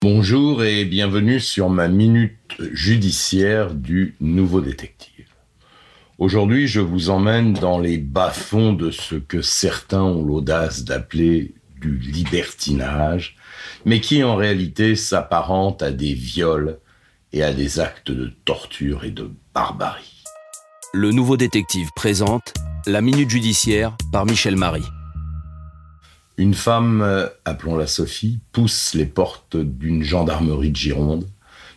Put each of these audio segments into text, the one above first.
Bonjour et bienvenue sur ma minute judiciaire du Nouveau Détective. Aujourd'hui, je vous emmène dans les bas-fonds de ce que certains ont l'audace d'appeler du libertinage, mais qui en réalité s'apparente à des viols et à des actes de torture et de barbarie. Le Nouveau Détective présente la minute judiciaire par Michel Marie. Une femme, appelons-la Sophie, pousse les portes d'une gendarmerie de Gironde.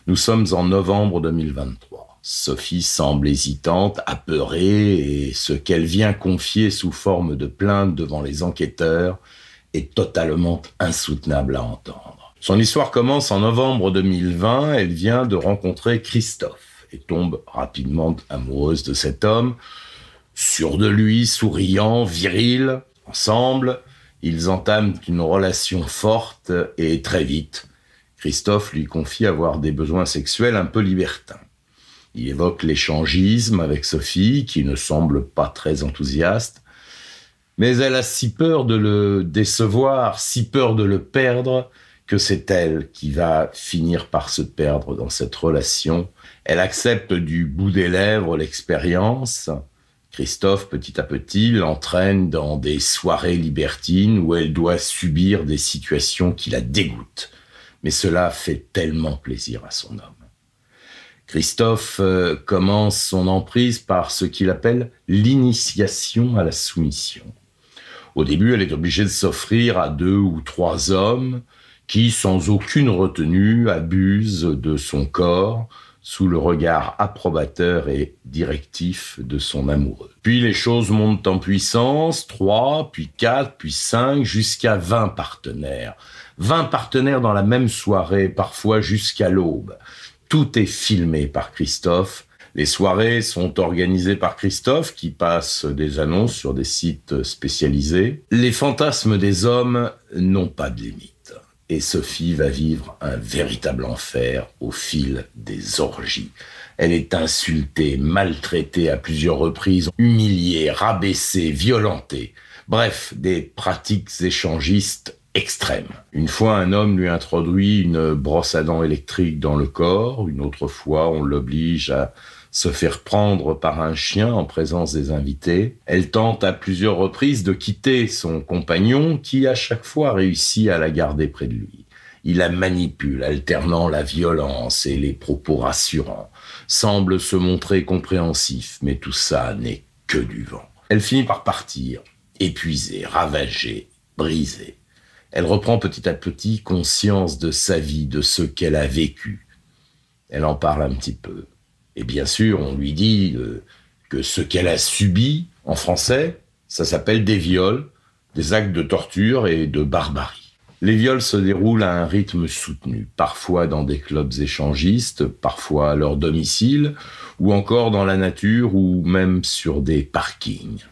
Nous sommes en novembre 2023. Sophie semble hésitante, apeurée, et ce qu'elle vient confier sous forme de plainte devant les enquêteurs est totalement insoutenable à entendre. Son histoire commence en novembre 2020. Elle vient de rencontrer Christophe et tombe rapidement amoureuse de cet homme, sûr de lui, souriant, viril. Ensemble, ils entament une relation forte et très vite, Christophe lui confie avoir des besoins sexuels un peu libertins. Il évoque l'échangisme avec Sophie, qui ne semble pas très enthousiaste, mais elle a si peur de le décevoir, si peur de le perdre, que c'est elle qui va finir par se perdre dans cette relation. Elle accepte du bout des lèvres l'expérience. Christophe, petit à petit, l'entraîne dans des soirées libertines où elle doit subir des situations qui la dégoûtent. Mais cela fait tellement plaisir à son homme. Christophe commence son emprise par ce qu'il appelle l'initiation à la soumission. Au début, elle est obligée de s'offrir à 2 ou 3 hommes qui, sans aucune retenue, abusent de son corps, sous le regard approbateur et directif de son amoureux. Puis les choses montent en puissance, 3, puis 4, puis 5, jusqu'à 20 partenaires. 20 partenaires dans la même soirée, parfois jusqu'à l'aube. Tout est filmé par Christophe. Les soirées sont organisées par Christophe, qui passe des annonces sur des sites spécialisés. Les fantasmes des hommes n'ont pas de limite. Et Sophie va vivre un véritable enfer au fil des orgies. Elle est insultée, maltraitée à plusieurs reprises, humiliée, rabaissée, violentée. Bref, des pratiques échangistes extrêmes. Une fois, un homme lui introduit une brosse à dents électrique dans le corps. Une autre fois, on l'oblige à se faire prendre par un chien en présence des invités. Elle tente à plusieurs reprises de quitter son compagnon qui, à chaque fois, réussit à la garder près de lui. Il la manipule, alternant la violence et les propos rassurants. Semble se montrer compréhensif, mais tout ça n'est que du vent. Elle finit par partir, épuisée, ravagée, brisée. Elle reprend petit à petit conscience de sa vie, de ce qu'elle a vécu. Elle en parle un petit peu. Et bien sûr, on lui dit que ce qu'elle a subi, en français, ça s'appelle des viols, des actes de torture et de barbarie. Les viols se déroulent à un rythme soutenu, parfois dans des clubs échangistes, parfois à leur domicile, ou encore dans la nature, ou même sur des parkings.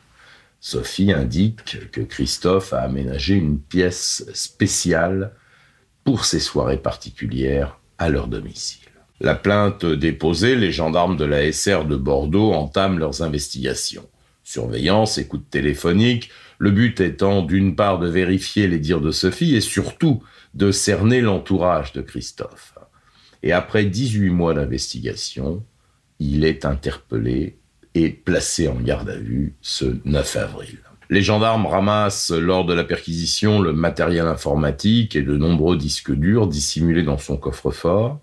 Sophie indique que Christophe a aménagé une pièce spéciale pour ces soirées particulières à leur domicile. La plainte déposée, les gendarmes de la SR de Bordeaux entament leurs investigations. Surveillance, écoute téléphonique, le but étant d'une part de vérifier les dires de Sophie et surtout de cerner l'entourage de Christophe. Et après 18 mois d'investigation, il est interpellé et placé en garde à vue ce 9 avril. Les gendarmes ramassent lors de la perquisition le matériel informatique et de nombreux disques durs dissimulés dans son coffre-fort.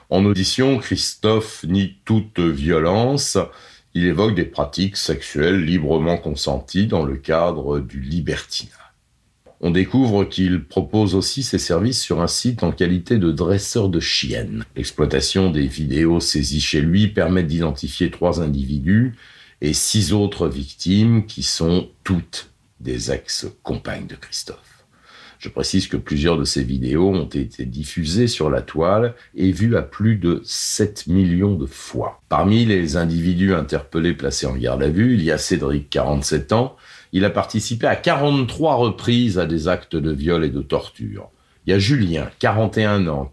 En audition, Christophe nie toute violence. Il évoque des pratiques sexuelles librement consenties dans le cadre du libertinat. On découvre qu'il propose aussi ses services sur un site en qualité de dresseur de chiennes. L'exploitation des vidéos saisies chez lui permet d'identifier 3 individus et 6 autres victimes qui sont toutes des ex-compagnes de Christophe. Je précise que plusieurs de ces vidéos ont été diffusées sur la toile et vues à plus de 7 millions de fois. Parmi les individus interpellés placés en garde à vue, il y a Cédric, 47 ans. Il a participé à 43 reprises à des actes de viol et de torture. Il y a Julien, 41 ans.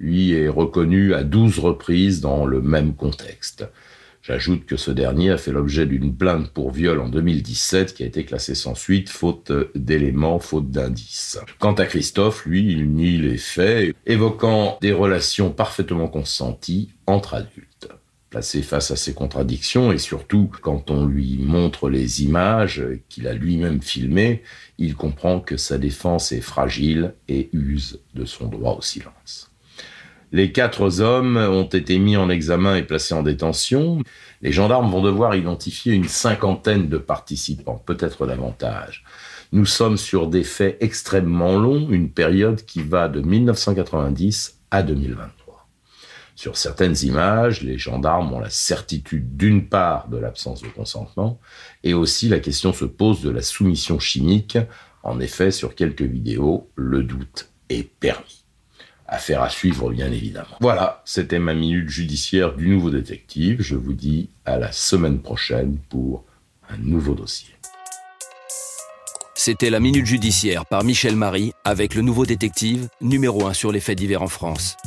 Lui est reconnu à 12 reprises dans le même contexte. J'ajoute que ce dernier a fait l'objet d'une plainte pour viol en 2017 qui a été classée sans suite, faute d'éléments, faute d'indices. Quant à Christophe, lui, il nie les faits, évoquant des relations parfaitement consenties entre adultes. Placé face à ces contradictions et surtout quand on lui montre les images qu'il a lui-même filmées, il comprend que sa défense est fragile et use de son droit au silence. Les 4 hommes ont été mis en examen et placés en détention. Les gendarmes vont devoir identifier une 50aine de participants, peut-être davantage. Nous sommes sur des faits extrêmement longs, une période qui va de 1990 à 2023. Sur certaines images, les gendarmes ont la certitude d'une part de l'absence de consentement et aussi la question se pose de la soumission chimique. En effet, sur quelques vidéos, le doute est permis. Affaire à suivre, bien évidemment. Voilà, c'était ma minute judiciaire du Nouveau Détective. Je vous dis à la semaine prochaine pour un nouveau dossier. C'était la minute judiciaire par Michel Marie avec le Nouveau Détective, numéro 1 sur les faits divers en France.